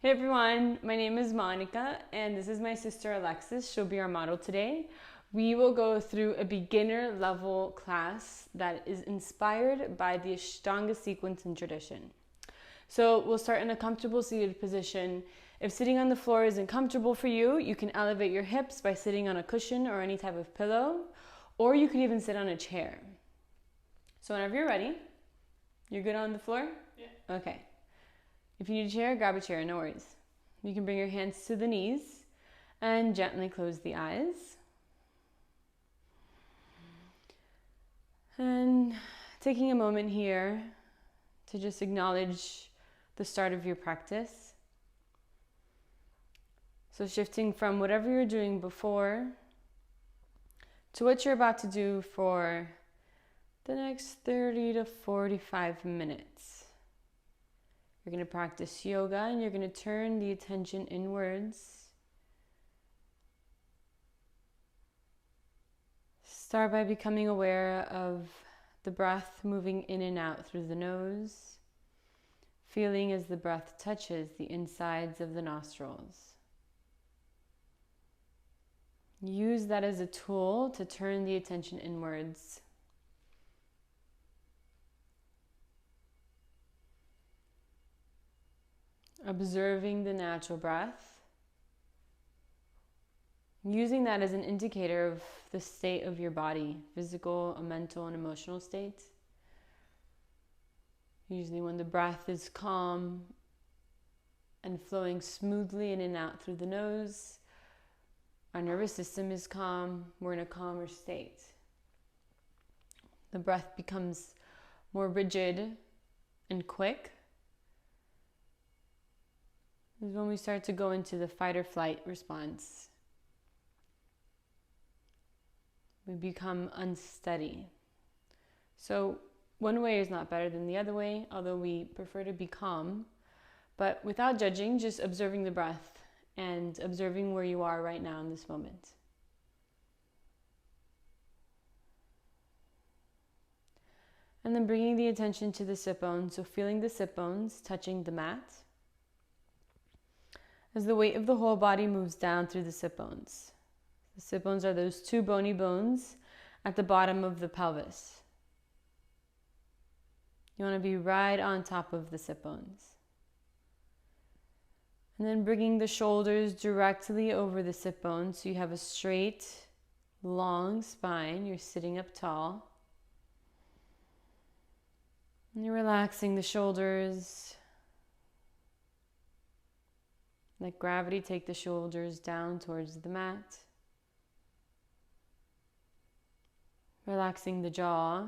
Hey everyone, my name is Monica and this is my sister Alexis. She'll be our model today. We will go through a beginner level class that is inspired by the Ashtanga sequence and tradition. So we'll start in a comfortable seated position. If sitting on the floor isn't comfortable for you, you can elevate your hips by sitting on a cushion or any type of pillow, or you can even sit on a chair. So whenever you're ready, you're good on the floor? Yeah. Okay. If you need a chair, grab a chair, no worries. You can bring your hands to the knees and gently close the eyes. And taking a moment here to just acknowledge the start of your practice. So shifting from whatever you're doing before to what you're about to do for the next 30 to 45 minutes. You're going to practice yoga and you're going to turn the attention inwards. Start by becoming aware of the breath moving in and out through the nose, feeling as the breath touches the insides of the nostrils. Use that as a tool to turn the attention inwards. Observing the natural breath, using that as an indicator of the state of your body, physical, mental, and emotional state. Usually when the breath is calm and flowing smoothly in and out through the nose, our nervous system is calm, we're in a calmer state. The breath becomes more rigid and quick. This is when we start to go into the fight or flight response. We become unsteady. So one way is not better than the other way, although we prefer to be calm. But without judging, just observing the breath and observing where you are right now in this moment. And then bringing the attention to the sit bones, so feeling the sit bones touching the mat as the weight of the whole body moves down through the sit bones. The sit bones are those two bony bones at the bottom of the pelvis. You want to be right on top of the sit bones. And then bringing the shoulders directly over the sit bones so you have a straight, long spine. You're sitting up tall. And you're relaxing the shoulders. Let gravity take the shoulders down towards the mat. Relaxing the jaw,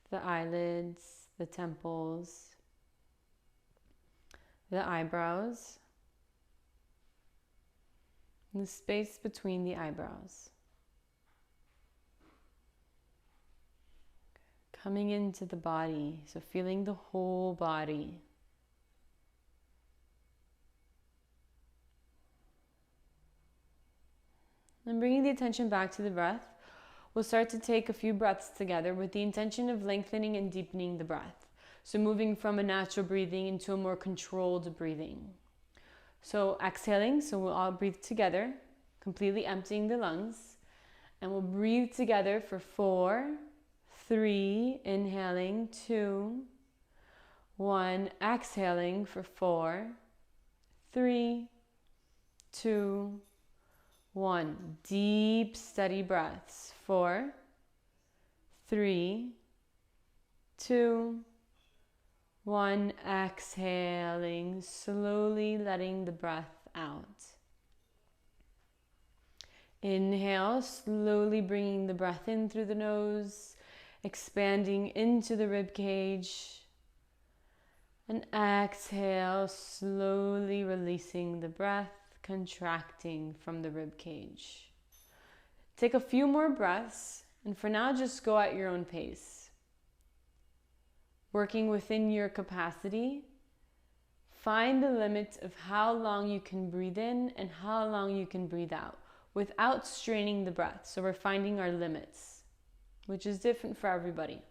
the eyelids, the temples, the eyebrows, and the space between the eyebrows. Coming into the body, so feeling the whole body. And bringing the attention back to the breath, we'll start to take a few breaths together with the intention of lengthening and deepening the breath. So moving from a natural breathing into a more controlled breathing. So exhaling, so we'll all breathe together, completely emptying the lungs. And we'll breathe together for 4, 3, inhaling, 2, 1, exhaling for 4, 3, 2, 1. Deep, steady breaths. 4, 3, 2, 1. Exhaling, slowly letting the breath out. Inhale, slowly bringing the breath in through the nose, expanding into the rib cage. And exhale, slowly releasing the breath, contracting from the rib cage. Take a few more breaths, and for now just go at your own pace. Working within your capacity, find the limit of how long you can breathe in and how long you can breathe out without straining the breath. So we're finding our limits, which is different for everybody.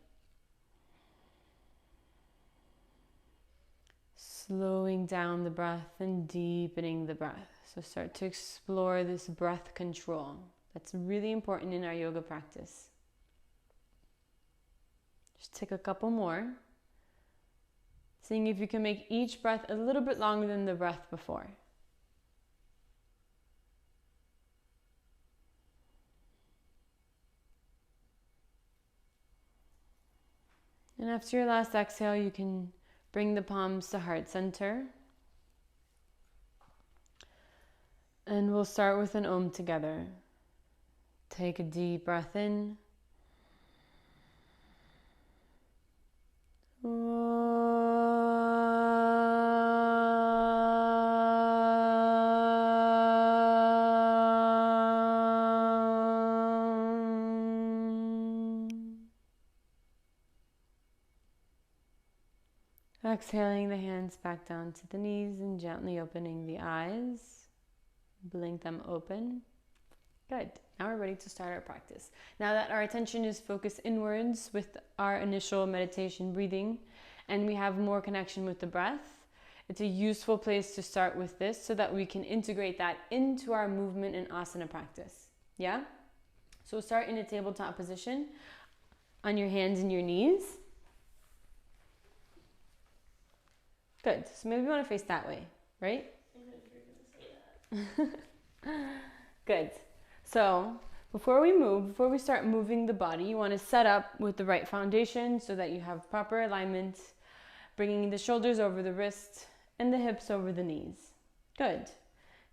slowing down the breath and deepening the breath. So start to explore this breath control. That's really important in our yoga practice. Just take a couple more. Seeing if you can make each breath a little bit longer than the breath before. And after your last exhale, you can bring the palms to heart center. And we'll start with an Om together. Take a deep breath in. Exhaling the hands back down to the knees and gently opening the eyes. Blink them open. Good. Now we're ready to start our practice. Now that our attention is focused inwards with our initial meditation breathing and we have more connection with the breath, it's a useful place to start with this so that we can integrate that into our movement and asana practice. Yeah? So start in a tabletop position on your hands and your knees. Good. So maybe you want to face that way, right? I know you're going to say that. Good. So before we start moving the body, you want to set up with the right foundation so that you have proper alignment, bringing the shoulders over the wrist and the hips over the knees. Good.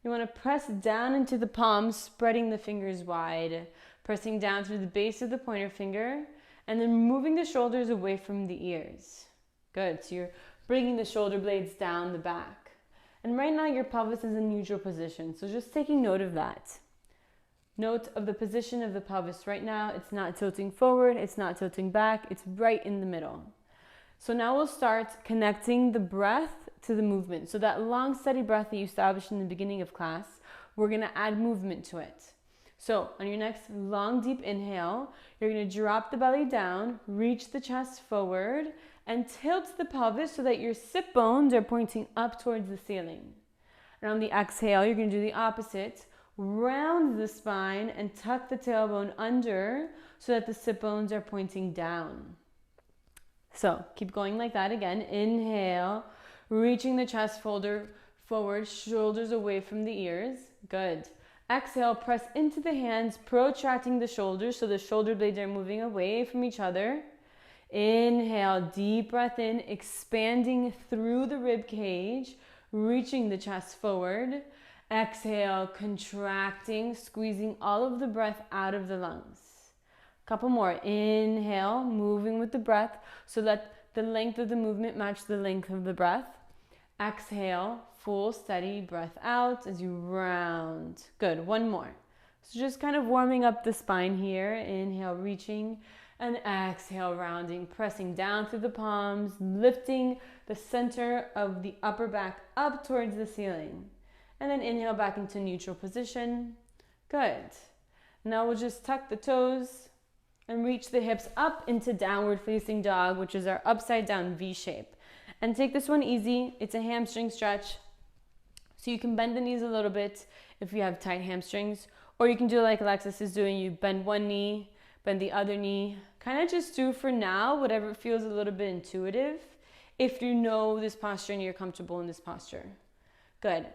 You want to press down into the palms, spreading the fingers wide, pressing down through the base of the pointer finger, and then moving the shoulders away from the ears. Good. So you're bringing the shoulder blades down the back. And right now your pelvis is in neutral position, so just taking note of that. Note of the position of the pelvis right now. It's not tilting forward, it's not tilting back, it's right in the middle. So now we'll start connecting the breath to the movement. So that long, steady breath that you established in the beginning of class, we're gonna add movement to it. So on your next long, deep inhale, you're gonna drop the belly down, reach the chest forward, and tilt the pelvis so that your sit bones are pointing up towards the ceiling. And on the exhale, you're going to do the opposite. Round the spine and tuck the tailbone under so that the sit bones are pointing down. So keep going like that again. Inhale, reaching the chest forward, shoulders away from the ears. Good. Exhale, press into the hands, protracting the shoulders so the shoulder blades are moving away from each other. Inhale, deep breath in, expanding through the rib cage, reaching the chest forward. Exhale, contracting, squeezing all of the breath out of the lungs. Couple more. Inhale, moving with the breath, so let the length of the movement match the length of the breath. Exhale, full steady breath out as you round. Good, one more. So just kind of warming up the spine here. Inhale, reaching. And exhale, rounding, pressing down through the palms, lifting the center of the upper back up towards the ceiling. And then inhale back into neutral position. Good. Now we'll just tuck the toes and reach the hips up into downward facing dog, which is our upside down V shape. And take this one easy. It's a hamstring stretch. So you can bend the knees a little bit if you have tight hamstrings, or you can do like Alexis is doing. You bend one knee, bend the other knee. Kind of just do for now whatever feels a little bit intuitive if you know this posture and you're comfortable in this posture. Good.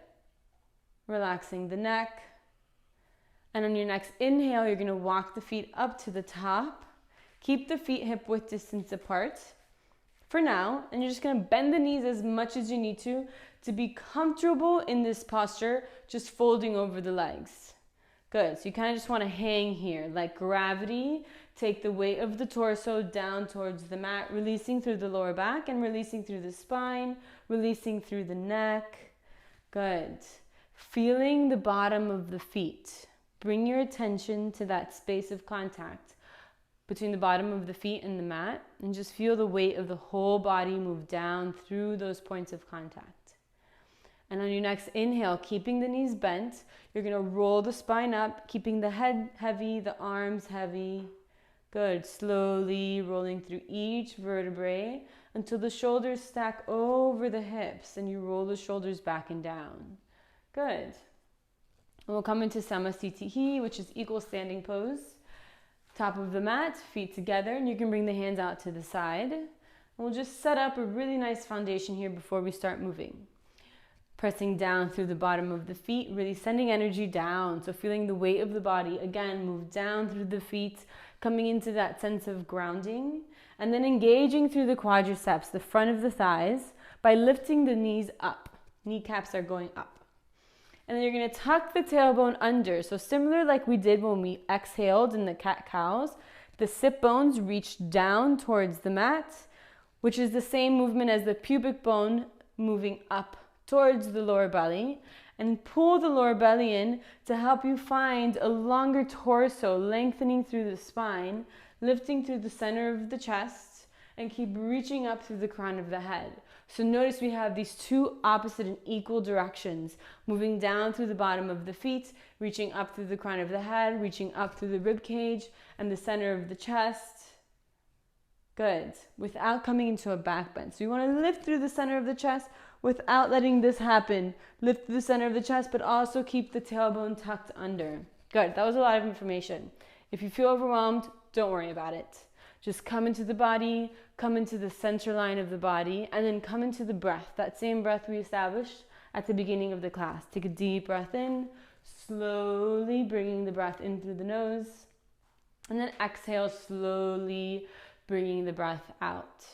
Relaxing the neck. And on your next inhale, you're going to walk the feet up to the top. Keep the feet hip width distance apart for now. And you're just going to bend the knees as much as you need to be comfortable in this posture, just folding over the legs. Good. So you kind of just want to hang here like gravity. Take the weight of the torso down towards the mat, releasing through the lower back and releasing through the spine, releasing through the neck. Good. Feeling the bottom of the feet. Bring your attention to that space of contact between the bottom of the feet and the mat, and just feel the weight of the whole body move down through those points of contact. And on your next inhale, keeping the knees bent, you're going to roll the spine up, keeping the head heavy, the arms heavy. Good. Slowly rolling through each vertebrae until the shoulders stack over the hips and you roll the shoulders back and down. Good. And we'll come into Samasthiti, which is equal standing pose. Top of the mat, feet together, and you can bring the hands out to the side. And we'll just set up a really nice foundation here before we start moving. Pressing down through the bottom of the feet, really sending energy down. So feeling the weight of the body, again, move down through the feet, coming into that sense of grounding. And then engaging through the quadriceps, the front of the thighs, by lifting the knees up. Kneecaps are going up. And then you're going to tuck the tailbone under. So similar like we did when we exhaled in the cat-cows, the sit bones reach down towards the mat, which is the same movement as the pubic bone moving up towards the lower belly, and pull the lower belly in to help you find a longer torso, lengthening through the spine, lifting through the center of the chest, and keep reaching up through the crown of the head. So notice we have these two opposite and equal directions, moving down through the bottom of the feet, reaching up through the crown of the head, reaching up through the rib cage and the center of the chest. Good. Without coming into a back bend. So you want to lift through the center of the chest without letting this happen. Lift through the center of the chest, but also keep the tailbone tucked under. Good. That was a lot of information. If you feel overwhelmed, don't worry about it. Just come into the body, come into the center line of the body, and then come into the breath, that same breath we established at the beginning of the class. Take a deep breath in, slowly bringing the breath in through the nose, and then exhale, slowly bringing the breath out.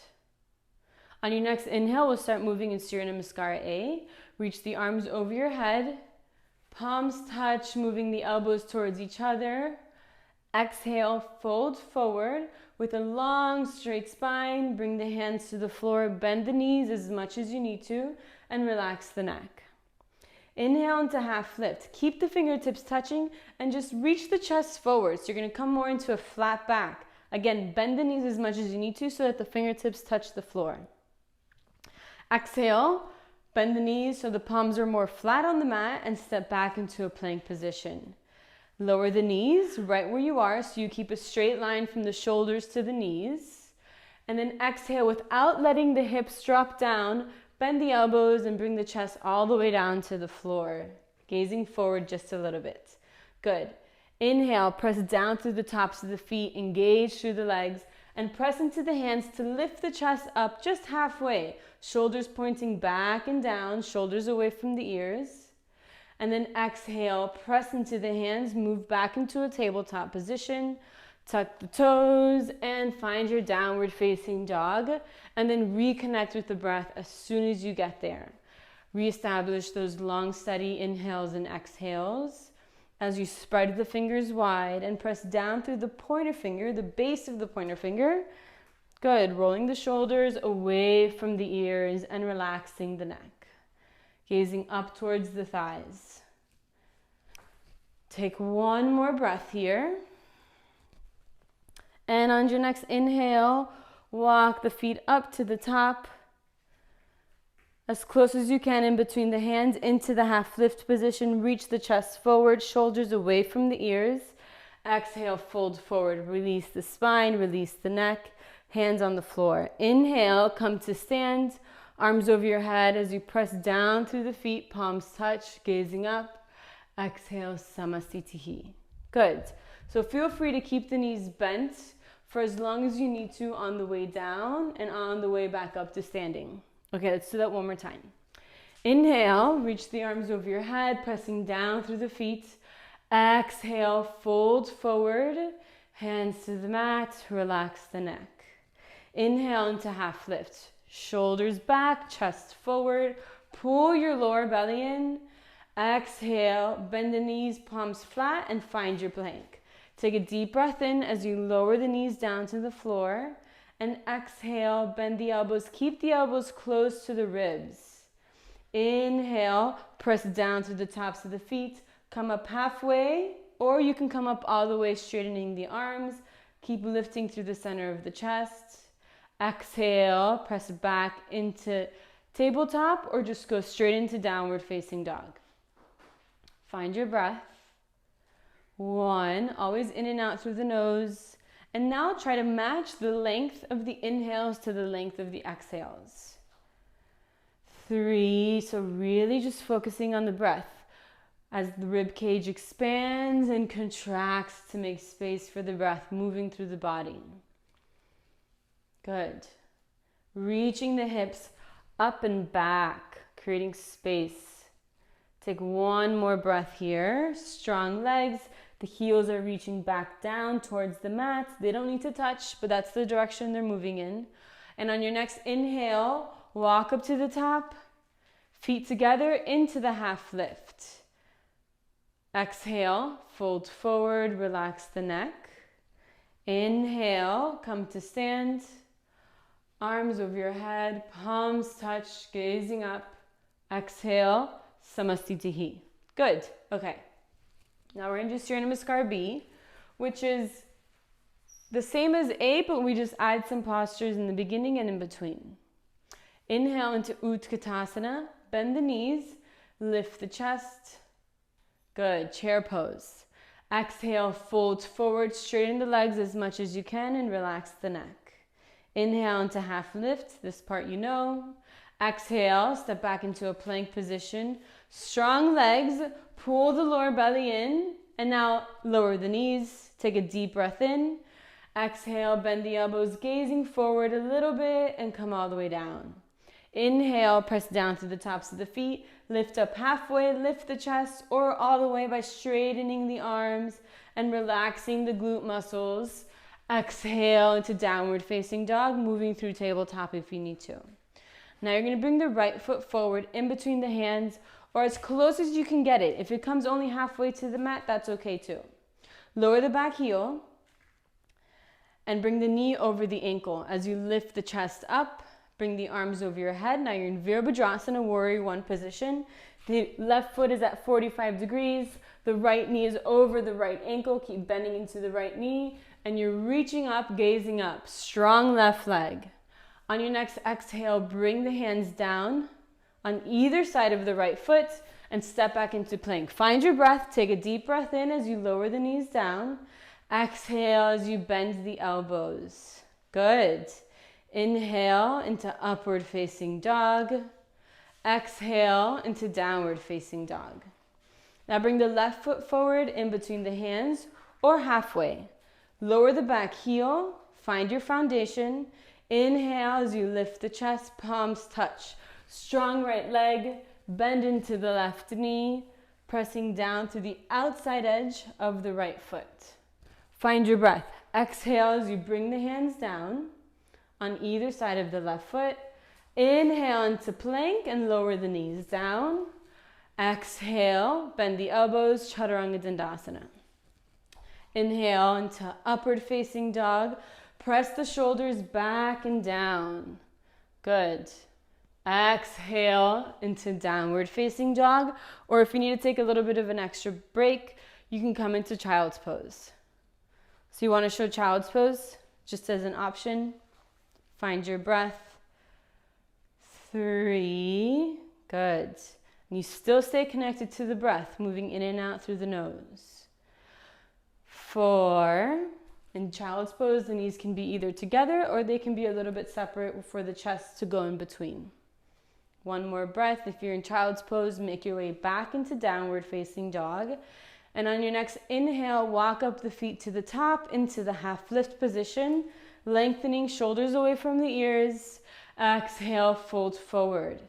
On your next inhale, we'll start moving in Surya Namaskara A. Reach the arms over your head, palms touch, moving the elbows towards each other. Exhale, fold forward with a long straight spine. Bring the hands to the floor, bend the knees as much as you need to, and relax the neck. Inhale into half lift. Keep the fingertips touching and just reach the chest forward. So you're going to come more into a flat back. Again, bend the knees as much as you need to so that the fingertips touch the floor. Exhale, bend the knees so the palms are more flat on the mat and step back into a plank position. Lower the knees right where you are so you keep a straight line from the shoulders to the knees. And then exhale without letting the hips drop down. Bend the elbows and bring the chest all the way down to the floor. Gazing forward just a little bit. Good. Inhale, press down through the tops of the feet, engage through the legs, and press into the hands to lift the chest up just halfway. Shoulders pointing back and down, shoulders away from the ears. And then exhale, press into the hands, move back into a tabletop position, tuck the toes, and find your downward facing dog. And then reconnect with the breath as soon as you get there. Reestablish those long, steady inhales and exhales as you spread the fingers wide and press down through the pointer finger, the base of the pointer finger. Good. Rolling the shoulders away from the ears and relaxing the neck. Gazing up towards the thighs. Take one more breath here. And on your next inhale, walk the feet up to the top. As close as you can in between the hands into the half lift position. Reach the chest forward, shoulders away from the ears. Exhale, fold forward. Release the spine, release the neck. Hands on the floor. Inhale, come to stand. Arms over your head as you press down through the feet, palms touch, gazing up. Exhale, Samasthiti. Good. So feel free to keep the knees bent for as long as you need to on the way down and on the way back up to standing. Okay, let's do that one more time. Inhale, reach the arms over your head, pressing down through the feet. Exhale, fold forward, hands to the mat, relax the neck. Inhale into half lift. Shoulders back, chest forward. Pull your lower belly in. Exhale, bend the knees, palms flat, and find your plank. Take a deep breath in as you lower the knees down to the floor. And exhale, bend the elbows. Keep the elbows close to the ribs. Inhale, press down through the tops of the feet. Come up halfway, or you can come up all the way, straightening the arms. Keep lifting through the center of the chest. Exhale, press back into tabletop or just go straight into downward facing dog. Find your breath. 1, always in and out through the nose. And now try to match the length of the inhales to the length of the exhales. 3, so really just focusing on the breath as the rib cage expands and contracts to make space for the breath moving through the body. Good. Reaching the hips up and back, creating space. Take one more breath here. Strong legs. The heels are reaching back down towards the mat. They don't need to touch, but that's the direction they're moving in. And on your next inhale, walk up to the top. Feet together into the half lift. Exhale, fold forward, relax the neck. Inhale, come to stand. Arms over your head, palms touch, gazing up. Exhale, Samastitihi. Good. Okay. Now we're going to do Surya Namaskar B, which is the same as A, but we just add some postures in the beginning and in between. Inhale into Utkatasana. Bend the knees. Lift the chest. Good. Chair pose. Exhale, fold forward, straighten the legs as much as you can and relax the neck. Inhale into half lift, this part you know. Exhale, step back into a plank position. Strong legs, pull the lower belly in, and now lower the knees. Take a deep breath in. Exhale, bend the elbows, gazing forward a little bit, and come all the way down. Inhale, press down to the tops of the feet. Lift up halfway, lift the chest, or all the way by straightening the arms and relaxing the glute muscles. Exhale into downward facing dog, moving through tabletop if you need to. Now you're going to bring the right foot forward in between the hands or as close as you can get it. If it comes only halfway to the mat, that's okay too. Lower the back heel and bring the knee over the ankle. As you lift the chest up, bring the arms over your head. Now you're in Virabhadrasana, Warrior One position. The left foot is at 45 degrees. The right knee is over the right ankle. Keep bending into the right knee. And you're reaching up, gazing up. Strong left leg. On your next exhale, bring the hands down on either side of the right foot and step back into plank. Find your breath. Take a deep breath in as you lower the knees down. Exhale as you bend the elbows. Good. Inhale into upward facing dog. Exhale into downward facing dog. Now bring the left foot forward in between the hands or halfway. Lower the back heel, find your foundation. Inhale as you lift the chest, palms touch. Strong right leg, bend into the left knee, pressing down to the outside edge of the right foot. Find your breath. Exhale as you bring the hands down on either side of the left foot. Inhale into plank and lower the knees down. Exhale, bend the elbows, Chaturanga Dandasana. Inhale into upward facing dog. Press the shoulders back and down. Good. Exhale into downward facing dog. Or if you need to take a little bit of an extra break, you can come into child's pose. So you want to show child's pose just as an option. Find your breath. 3. Good. And you still stay connected to the breath, moving in and out through the nose. 4. In child's pose, the knees can be either together or they can be a little bit separate for the chest to go in between. One more breath. If you're in child's pose, make your way back into downward facing dog. And on your next inhale, walk up the feet to the top into the half lift position, lengthening shoulders away from the ears. Exhale, fold forward.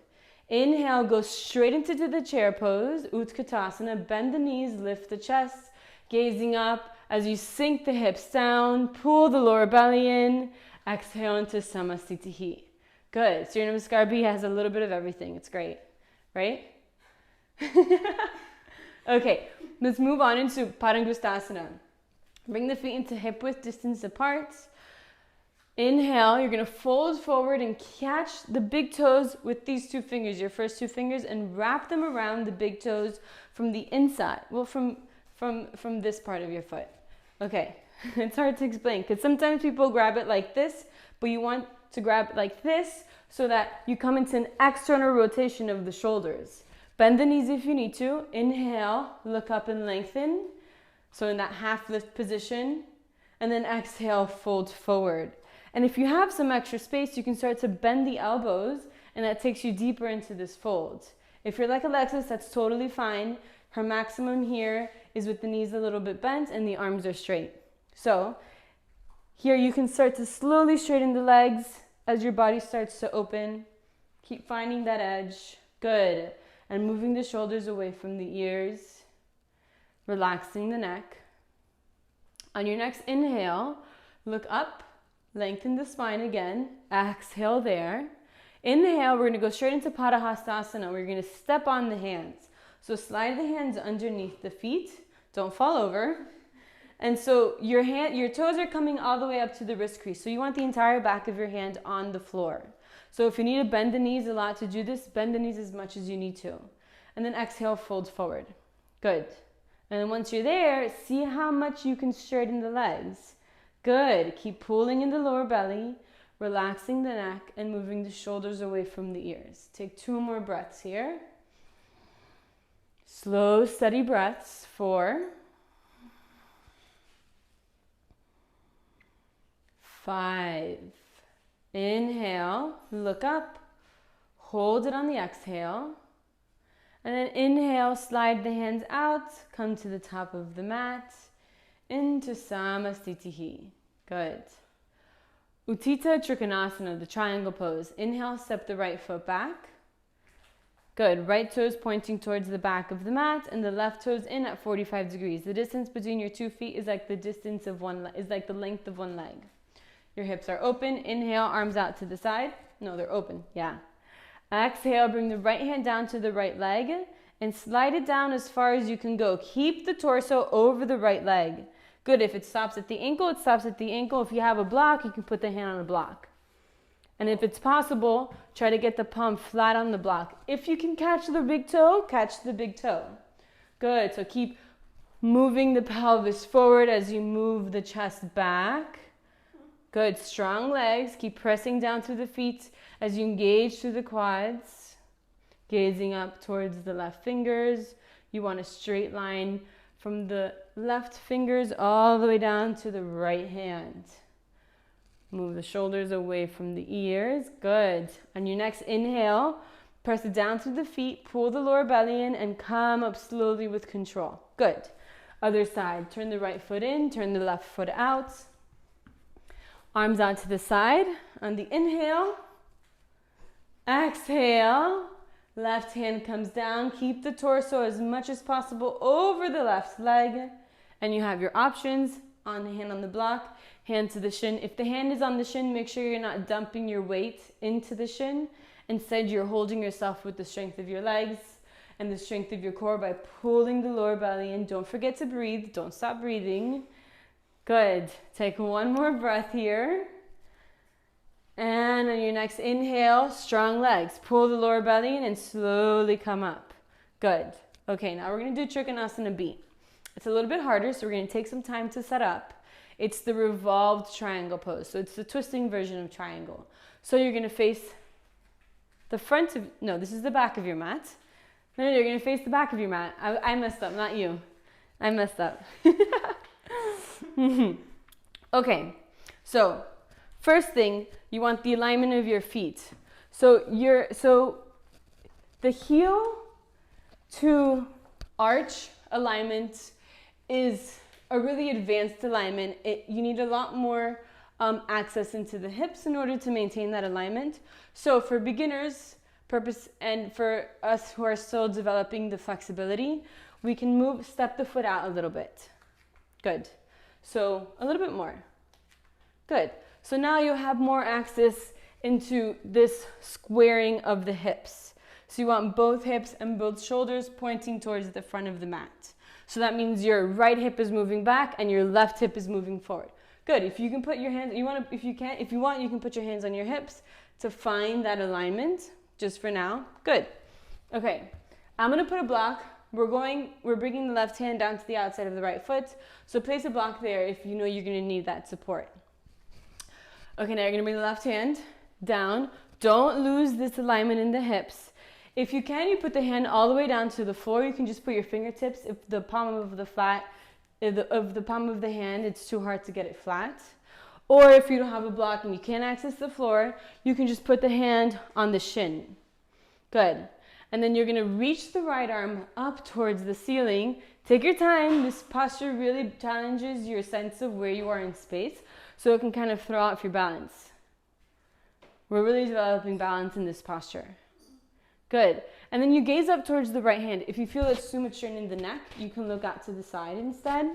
Inhale, go straight into the chair pose, Utkatasana. Bend the knees, lift the chest, gazing up as you sink the hips down, pull the lower belly in. Exhale into Samastitihi. Good. Surya Namaskar B has a little bit of everything. It's great, right? Okay, let's move on into Padangustasana. Bring the feet into hip width distance apart. Inhale, you're going to fold forward and catch the big toes with these two fingers, your first two fingers, and wrap them around the big toes from the inside. Well, from this part of your foot. Okay, it's hard to explain because sometimes people grab it like this, but you want to grab it like this so that you come into an external rotation of the shoulders. Bend the knees if you need to. Inhale, look up and lengthen. So in that half lift position. And then exhale, fold forward. And if you have some extra space, you can start to bend the elbows, and that takes you deeper into this fold. If you're like Alexis, that's totally fine. Her maximum here is with the knees a little bit bent and the arms are straight. So here you can start to slowly straighten the legs as your body starts to open. Keep finding that edge. Good. And moving the shoulders away from the ears. Relaxing the neck. On your next inhale, look up, lengthen the spine again. Exhale there. Inhale, we're going to go straight into Padahastasana. We're going to step on the hands. So slide the hands underneath the feet. Don't fall over. And so your toes are coming all the way up to the wrist crease. So you want the entire back of your hand on the floor. So if you need to bend the knees a lot to do this, bend the knees as much as you need to. And then exhale, fold forward. Good. And then once you're there, see how much you can straighten the legs. Good. Keep pulling in the lower belly, relaxing the neck, and moving the shoulders away from the ears. Take 2 more breaths here. Slow, steady breaths. 4, 5. Inhale, look up, hold it on the exhale. And then inhale, slide the hands out, come to the top of the mat, into Samastitihi. Good. Utthita Trikonasana, the triangle pose. Inhale, step the right foot back. Good. Right toes pointing towards the back of the mat and the left toes in at 45 degrees. The distance between your 2 feet is like the distance of the length of one leg. Your hips are open. Inhale, arms out to the side. No, they're open. Yeah. Exhale, bring the right hand down to the right leg and slide it down as far as you can go. Keep the torso over the right leg. Good. If it stops at the ankle, it stops at the ankle. If you have a block, you can put the hand on a block. And if it's possible, try to get the palm flat on the block. If you can catch the big toe, catch the big toe. Good. So keep moving the pelvis forward as you move the chest back. Good. Strong legs. Keep pressing down through the feet as you engage through the quads. Gazing up towards the left fingers. You want a straight line from the left fingers all the way down to the right hand. Move the shoulders away from the ears. Good. On your next inhale, press it down through the feet, pull the lower belly in, and come up slowly with control. Good. Other side. Turn the right foot in, turn the left foot out. Arms out to the side. On the inhale, exhale, left hand comes down. Keep the torso as much as possible over the left leg. And you have your options. On the hand on the block, hand to the shin. If the hand is on the shin, make sure you're not dumping your weight into the shin. Instead, you're holding yourself with the strength of your legs and the strength of your core by pulling the lower belly in. Don't forget to breathe. Don't stop breathing. Good. Take 1 more breath here. And on your next inhale, strong legs. Pull the lower belly in and slowly come up. Good. Okay, now we're going to do Trikonasana B. It's a little bit harder, so we're going to take some time to set up. It's the revolved triangle pose. So it's the twisting version of triangle. So you're going to face the front of, no, this is the back of your mat. No, you're going to face the back of your mat. I messed up, not you. I messed up. Okay, so first thing, you want the alignment of your feet. So the heel to arch alignment is a really advanced alignment. You need a lot more access into the hips in order to maintain that alignment. So for beginners purpose and for us who are still developing the flexibility, we can step the foot out a little bit. Good. So a little bit more. Good. So now you have more access into this squaring of the hips. So you want both hips and both shoulders pointing towards the front of the mat. So that means your right hip is moving back and your left hip is moving forward. Good. If you can put your hands, if you want, you can put your hands on your hips to find that alignment just for now. Good. Okay. I'm going to put a block. We're bringing the left hand down to the outside of the right foot. So place a block there if you know you're going to need that support. Okay, now you're going to bring the left hand down. Don't lose this alignment in the hips. If you can, you put the hand all the way down to the floor. You can just put your fingertips, if the palm of the flat of the palm of the hand, it's too hard to get it flat. Or if you don't have a block and you can't access the floor, you can just put the hand on the shin. Good. And then you're going to reach the right arm up towards the ceiling. Take your time. This posture really challenges your sense of where you are in space, so it can kind of throw off your balance. We're really developing balance in this posture. Good. And then you gaze up towards the right hand. If you feel it's too much strain in the neck, you can look out to the side instead.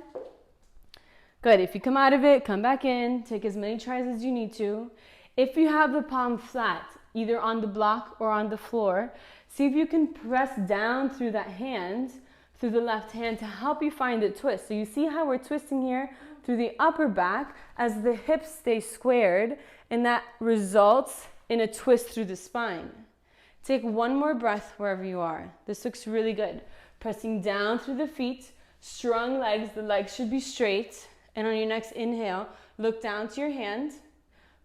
Good. If you come out of it, come back in. Take as many tries as you need to. If you have the palm flat, either on the block or on the floor, see if you can press down through that hand, through the left hand, to help you find the twist. So you see how we're twisting here through the upper back as the hips stay squared, and that results in a twist through the spine. Take one more breath wherever you are. This looks really good. Pressing down through the feet, strong legs, the legs should be straight. And on your next inhale, look down to your hand,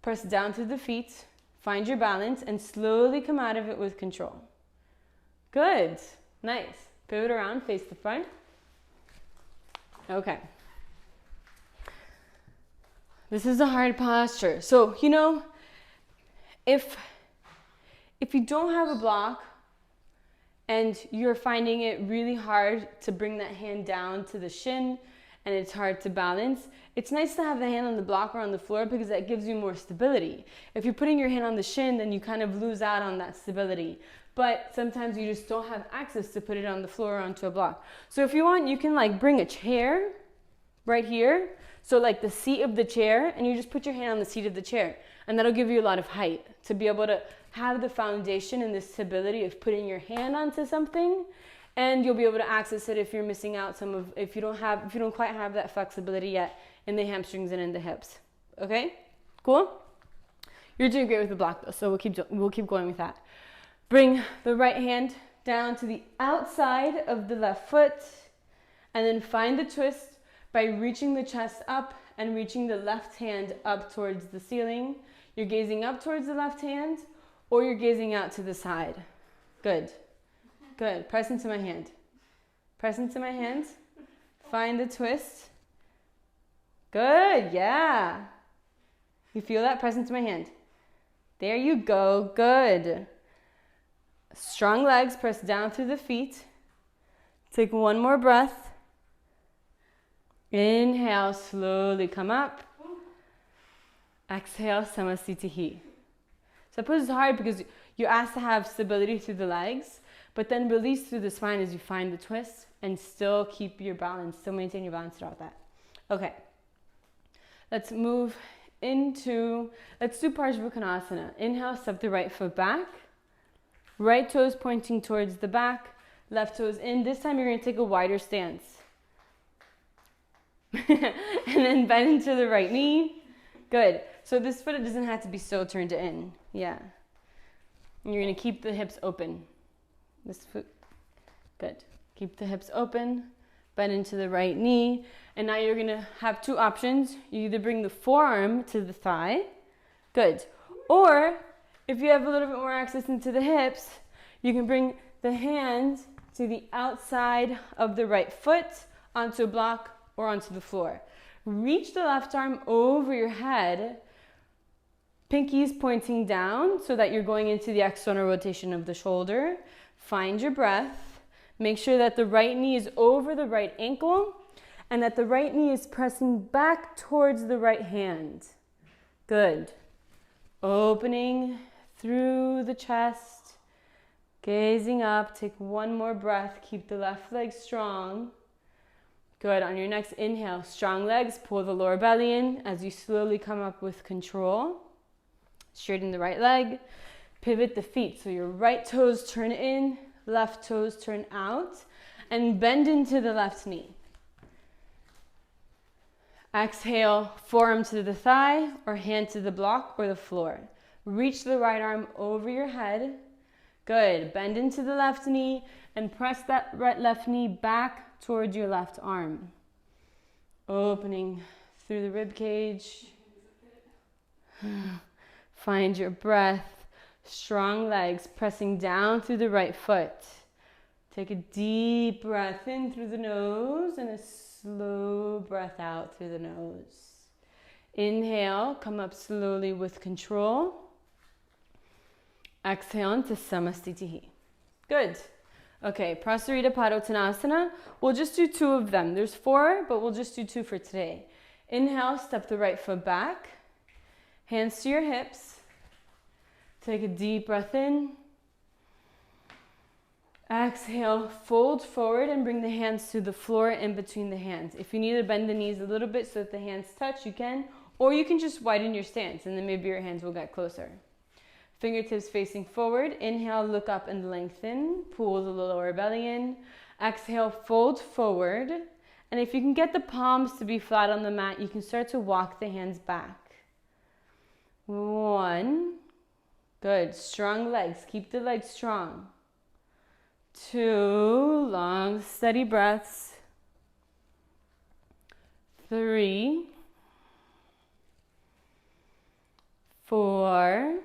press down through the feet, find your balance, and slowly come out of it with control. Good. Nice. Pivot around, face the front. Okay. This is a hard posture. So, if you don't have a block and you're finding it really hard to bring that hand down to the shin and it's hard to balance, it's nice to have the hand on the block or on the floor because that gives you more stability. If you're putting your hand on the shin, then you kind of lose out on that stability. But sometimes you just don't have access to put it on the floor or onto a block. So if you want, you can bring a chair right here. So the seat of the chair, and you just put your hand on the seat of the chair. And that'll give you a lot of height to be able to have the foundation and the stability of putting your hand onto something. And you'll be able to access it if you're missing out if you don't quite have that flexibility yet in the hamstrings and in the hips. Okay? Cool? You're doing great with the block though, so we'll keep going with that. Bring the right hand down to the outside of the left foot, and then find the twist by reaching the chest up and reaching the left hand up towards the ceiling. You're gazing up towards the left hand, or you're gazing out to the side. Good. Good. Press into my hand. Press into my hand. Find the twist. Good. Yeah. You feel that? Press into my hand. There you go. Good. Strong legs. Press down through the feet. Take one more breath. Inhale. Slowly come up. Exhale. Samasthiti. So pose is hard because you're asked to have stability through the legs, but then release through the spine as you find the twist and still keep your balance, still maintain your balance throughout that. Okay, let's do Parsvakonasana. Inhale, step the right foot back, right toes pointing towards the back, left toes in. This time you're going to take a wider stance. And then bend into the right knee. Good. So this foot, it doesn't have to be so turned in. Yeah. And you're going to keep the hips open. This foot. Good. Keep the hips open. Bend into the right knee. And now you're going to have two options. You either bring the forearm to the thigh. Good. Or if you have a little bit more access into the hips, you can bring the hand to the outside of the right foot onto a block or onto the floor. Reach the left arm over your head, pinkies pointing down so that you're going into the external rotation of the shoulder. Find your breath. Make sure that the right knee is over the right ankle and that the right knee is pressing back towards the right hand. Good. Opening through the chest, gazing up. Take one more breath. Keep the left leg strong. Good. On your next inhale, strong legs, pull the lower belly in as you slowly come up with control. Straighten the right leg. Pivot the feet. So your right toes turn in, left toes turn out, and bend into the left knee. Exhale, forearm to the thigh or hand to the block or the floor. Reach the right arm over your head. Good. Bend into the left knee and press that left knee back towards your left arm. Opening through the rib cage. Find your breath. Strong legs pressing down through the right foot. Take a deep breath in through the nose and a slow breath out through the nose. Inhale, come up slowly with control. Exhale into Samastitihi. Good. Okay, Prasarita Padottanasana. We'll just do 2 of them. There's 4, but we'll just do 2 for today. Inhale, step the right foot back. Hands to your hips. Take a deep breath in. Exhale, fold forward and bring the hands to the floor in between the hands. If you need to bend the knees a little bit so that the hands touch, you can. Or you can just widen your stance and then maybe your hands will get closer. Fingertips facing forward. Inhale, look up and lengthen. Pull the lower belly in. Exhale, fold forward. And if you can get the palms to be flat on the mat, you can start to walk the hands back. 1. Good. Strong legs. Keep the legs strong. 2. Long, steady breaths. 3. 4.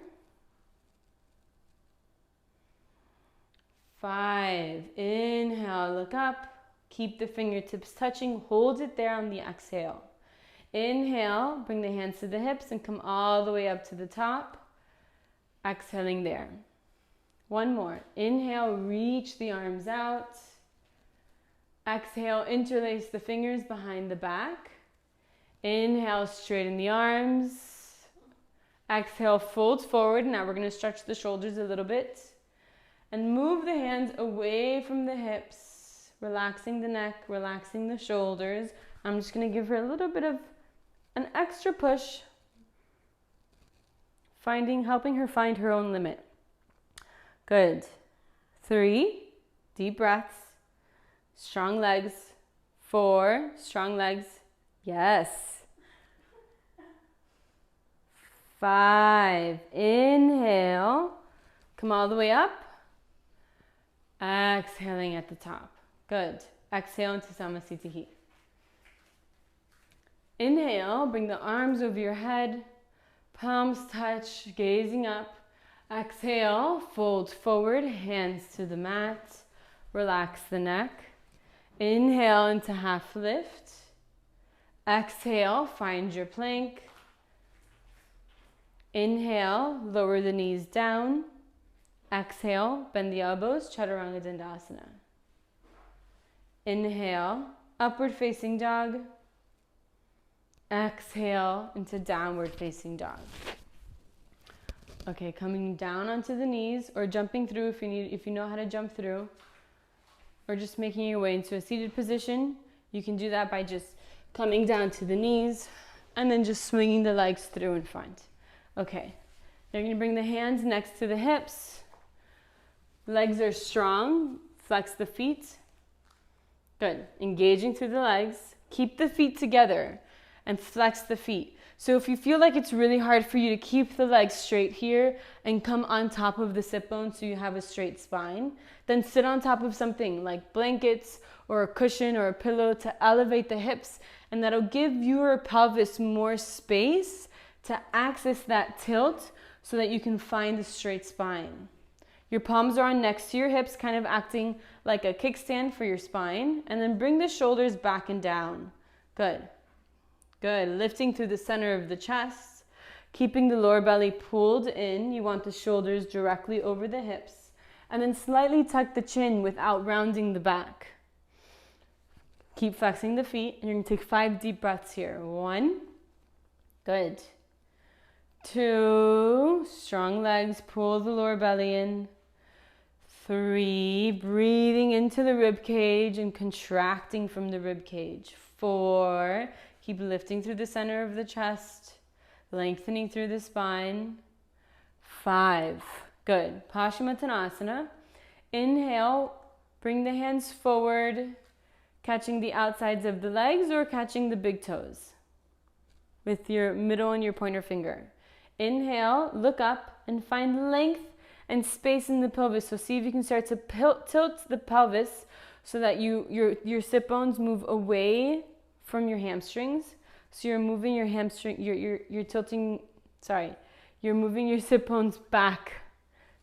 5. Inhale, look up. Keep the fingertips touching. Hold it there on the exhale. Inhale, bring the hands to the hips and come all the way up to the top. Exhaling there. 1 more. Inhale, reach the arms out. Exhale, interlace the fingers behind the back. Inhale, straighten the arms. Exhale, fold forward. Now we're going to stretch the shoulders a little bit. And move the hands away from the hips, relaxing the neck, relaxing the shoulders. I'm just going to give her a little bit of an extra push, helping her find her own limit. Good. 3, deep breaths, strong legs. 4, strong legs. Yes. 5, inhale, come all the way up. Exhaling at the top. Good. Exhale into Samastitihi. Inhale, bring the arms over your head. Palms touch, gazing up. Exhale, fold forward, hands to the mat. Relax the neck. Inhale into half lift. Exhale, find your plank. Inhale, lower the knees down. Exhale, bend the elbows, Chaturanga Dandasana. Inhale, upward facing dog. Exhale into downward facing dog. Okay, coming down onto the knees or jumping through if you know how to jump through, or just making your way into a seated position. You can do that by just coming down to the knees and then just swinging the legs through in front. Okay, you're going to bring the hands next to the hips. Legs are strong. Flex the feet. Good. Engaging through the legs. Keep the feet together and flex the feet. So if you feel like it's really hard for you to keep the legs straight here and come on top of the sit bone so you have a straight spine, then sit on top of something like blankets or a cushion or a pillow to elevate the hips, and that'll give your pelvis more space to access that tilt so that you can find a straight spine. Your palms are on next to your hips, kind of acting like a kickstand for your spine. And then bring the shoulders back and down. Good. Good. Lifting through the center of the chest. Keeping the lower belly pulled in. You want the shoulders directly over the hips. And then slightly tuck the chin without rounding the back. Keep flexing the feet. And you're going to take 5 deep breaths here. 1. Good. 2. Strong legs. Pull the lower belly in. 3, breathing into the rib cage and contracting from the rib cage. 4, keep lifting through the center of the chest, lengthening through the spine. 5, good. Paschimottanasana. Inhale, bring the hands forward, catching the outsides of the legs or catching the big toes with your middle and your pointer finger. Inhale, look up and find length and space in the pelvis. So see if you can start to tilt the pelvis so that your sit bones move away from your hamstrings. So you're moving your hamstring, you're moving your sit bones back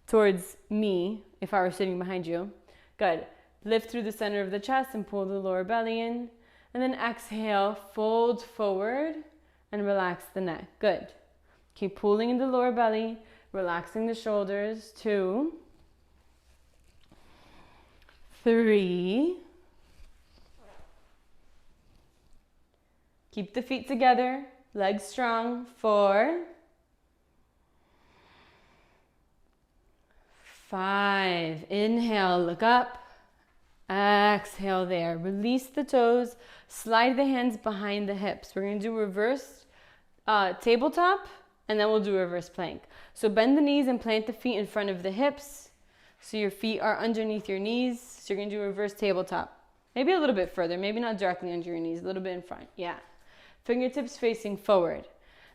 towards me if I were sitting behind you. Good. Lift through the center of the chest and pull the lower belly in. And then exhale, fold forward and relax the neck. Good. Keep pulling in the lower belly, relaxing the shoulders. 2, 3. Keep the feet together, legs strong. 4, 5. Inhale, look up. Exhale there. Release the toes. Slide the hands behind the hips. We're going to do reverse tabletop, and then we'll do reverse plank. So bend the knees and plant the feet in front of the hips. So your feet are underneath your knees. So you're going to do reverse tabletop. Maybe a little bit further. Maybe not directly under your knees. A little bit in front. Yeah. Fingertips facing forward.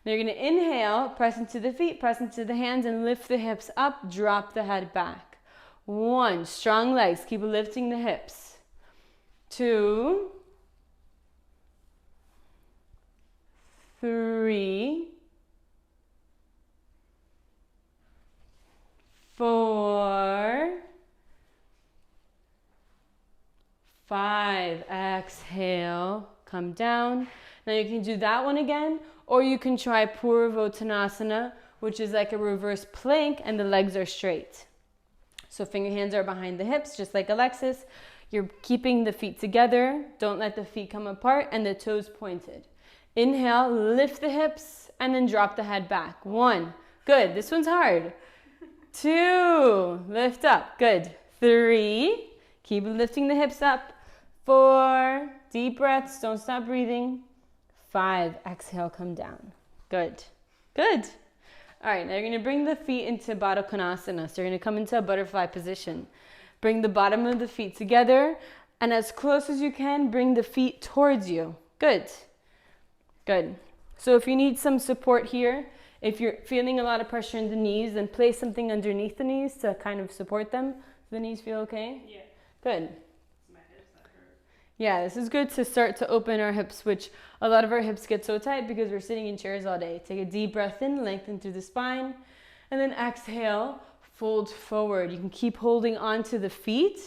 Now you're going to inhale, press into the feet, press into the hands, and lift the hips up. Drop the head back. 1. Strong legs. Keep lifting the hips. 2. 3. 4. 5. Exhale. Come down. Now you can do that one again, or you can try Purvottanasana, which is like a reverse plank and the legs are straight. So finger hands are behind the hips, just like Alexis. You're keeping the feet together. Don't let the feet come apart and the toes pointed. Inhale, lift the hips, and then drop the head back. 1. Good. This one's hard. 2. Lift up. Good. 3. Keep lifting the hips up. 4. Deep breaths. Don't stop breathing. 5. Exhale, come down. Good. Good. All right, now you're going to bring the feet into Baddha Konasana. So you're going to come into a butterfly position. Bring the bottom of the feet together, and as close as you can, bring the feet towards you. Good. Good. So if you need some support here, if you're feeling a lot of pressure in the knees, then place something underneath the knees to kind of support them. Do the knees feel okay? Yeah. Good. It's my hips that hurt. Yeah, this is good to start to open our hips, which a lot of our hips get so tight because we're sitting in chairs all day. Take a deep breath in, lengthen through the spine, and then exhale, fold forward. You can keep holding on to the feet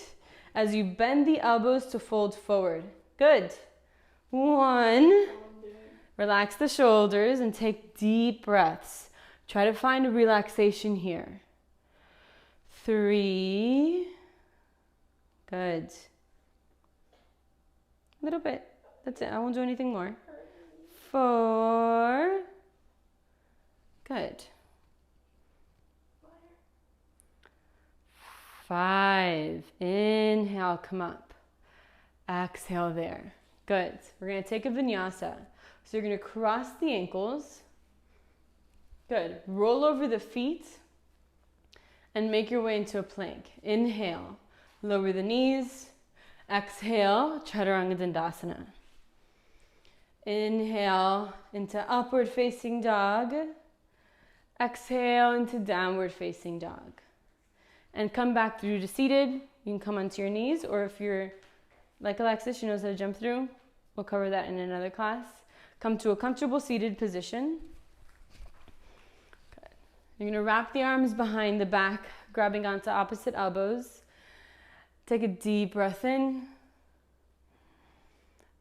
as you bend the elbows to fold forward. Good. 1. Relax the shoulders and take deep breaths. Try to find a relaxation here. 3. Good. A little bit. That's it. I won't do anything more. 4. Good. 5. Inhale, come up. Exhale there. Good. We're going to take a vinyasa. So you're going to cross the ankles. Good. Roll over the feet and make your way into a plank. Inhale. Lower the knees. Exhale. Chaturanga Dandasana. Inhale into upward facing dog. Exhale into downward facing dog. And come back through to seated. You can come onto your knees, or if you're like Alexis, she knows how to jump through. We'll cover that in another class. Come to a comfortable seated position. Good. You're going to wrap the arms behind the back, grabbing onto opposite elbows. Take a deep breath in.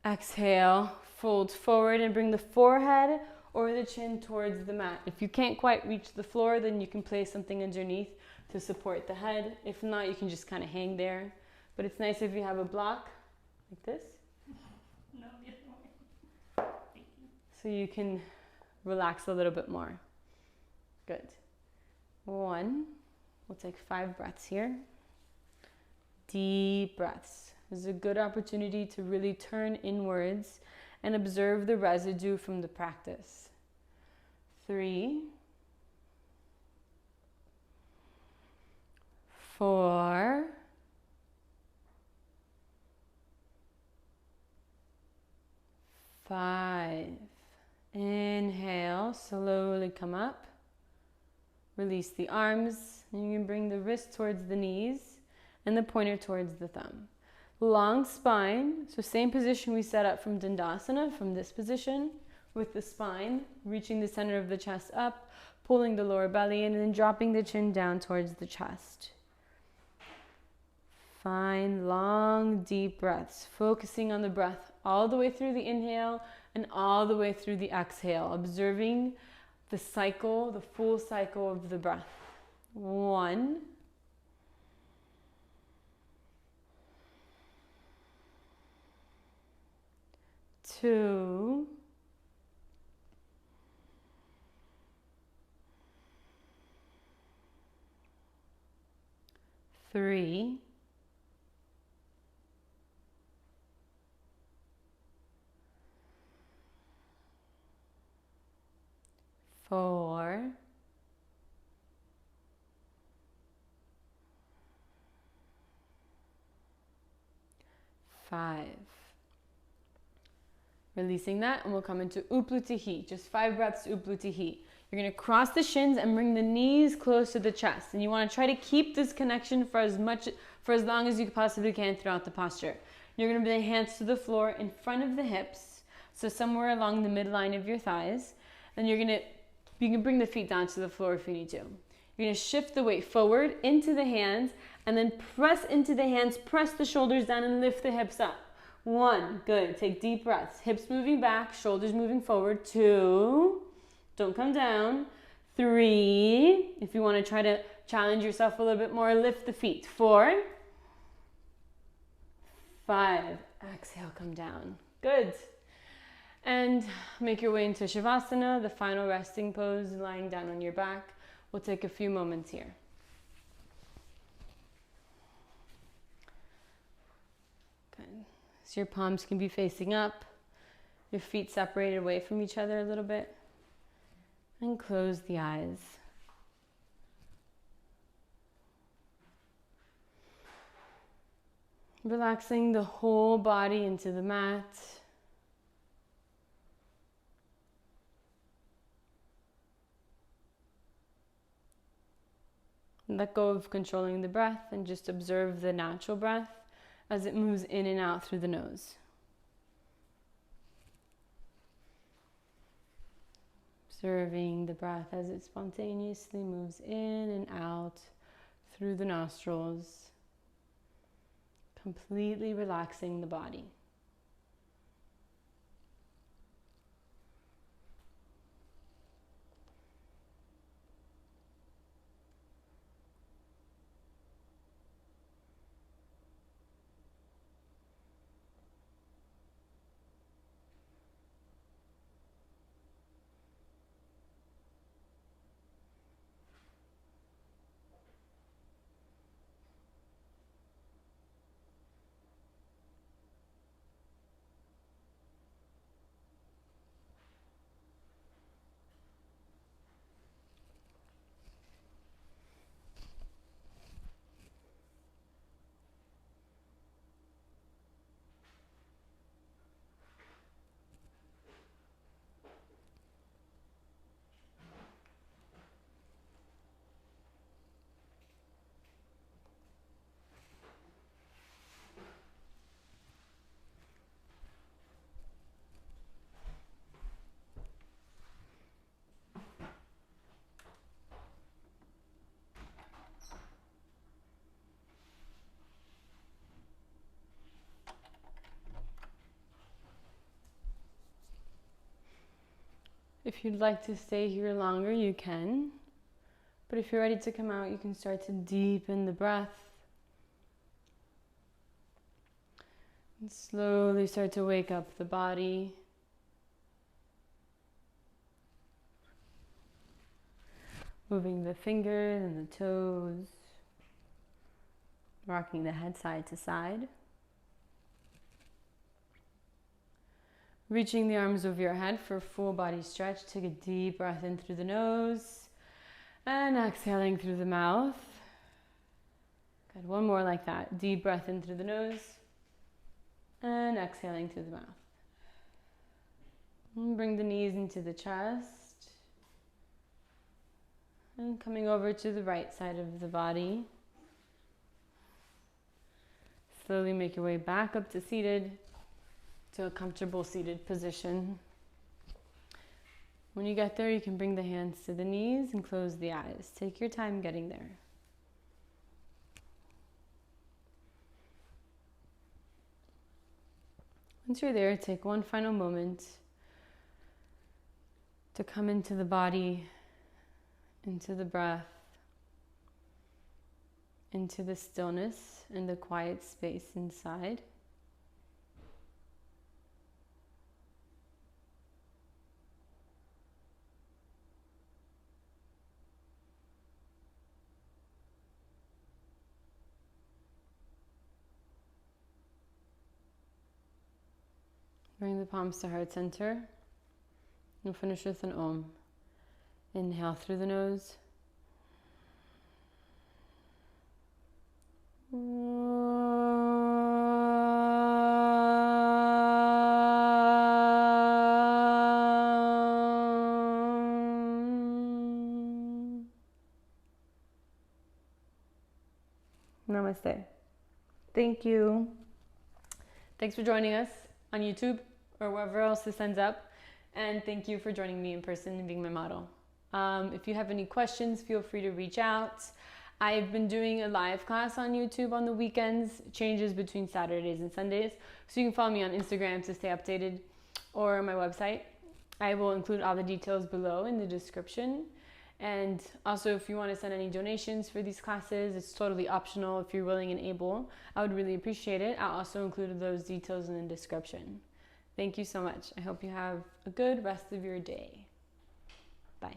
Exhale, fold forward and bring the forehead or the chin towards the mat. If you can't quite reach the floor, then you can place something underneath to support the head. If not, you can just kind of hang there. But it's nice if you have a block like this. No, the other way. Thank you. So you can relax a little bit more. Good. 1. We'll take 5 breaths here. Deep breaths. This is a good opportunity to really turn inwards and observe the residue from the practice. 3. 4. 5. Inhale, slowly come up. Release the arms, and you can bring the wrist towards the knees and the pointer towards the thumb. Long spine, so same position we set up from Dandasana, from this position, with the spine, reaching the center of the chest up, pulling the lower belly in, and then dropping the chin down towards the chest. Find long, deep breaths, focusing on the breath all the way through the inhale and all the way through the exhale, observing the cycle, the full cycle of the breath. 1, 2, 3, 4, 5. Releasing that, and we'll come into Upluti, just 5 breaths Upluti. You're going to cross the shins and bring the knees close to the chest. And you want to try to keep this connection for as long as you possibly can throughout the posture. You're going to bring the hands to the floor in front of the hips, so somewhere along the midline of your thighs. And you can bring the feet down to the floor if you need to. You're going to shift the weight forward into the hands, and then press into the hands, press the shoulders down, and lift the hips up. 1, good. Take deep breaths. Hips moving back, shoulders moving forward. 2, don't come down. 3, if you want to try to challenge yourself a little bit more, lift the feet. 4, 5, exhale, come down. Good. And make your way into Shavasana, the final resting pose, lying down on your back. We'll take a few moments here. Good. So your palms can be facing up, your feet separated away from each other a little bit, and close the eyes. Relaxing the whole body into the mat. Let go of controlling the breath and just observe the natural breath as it moves in and out through the nose. Observing the breath as it spontaneously moves in and out through the nostrils, completely relaxing the body. If you'd like to stay here longer, you can. But if you're ready to come out, you can start to deepen the breath. And slowly start to wake up the body. Moving the fingers and the toes. Rocking the head side to side. Reaching the arms over your head for a full body stretch. Take a deep breath in through the nose and exhaling through the mouth. Good, one more like that. Deep breath in through the nose and exhaling through the mouth. And bring the knees into the chest and coming over to the right side of the body. Slowly make your way back up to seated. To a comfortable seated position. When you get there, you can bring the hands to the knees and close the eyes. Take your time getting there. Once you're there, take one final moment to come into the body, into the breath, into the stillness and the quiet space inside. Bring the palms to heart center. We'll finish with an Om. Inhale through the nose. Namaste. Thank you. Thanks for joining us on YouTube or wherever else this ends up. And thank you for joining me in person and being my model. If you have any questions, feel free to reach out. I've been doing a live class on YouTube on the weekends, changes between Saturdays and Sundays. So you can follow me on Instagram to stay updated or my website. I will include all the details below in the description. And also, if you want to send any donations for these classes, it's totally optional if you're willing and able. I would really appreciate it. I'll also include those details in the description. Thank you so much. I hope you have a good rest of your day. Bye.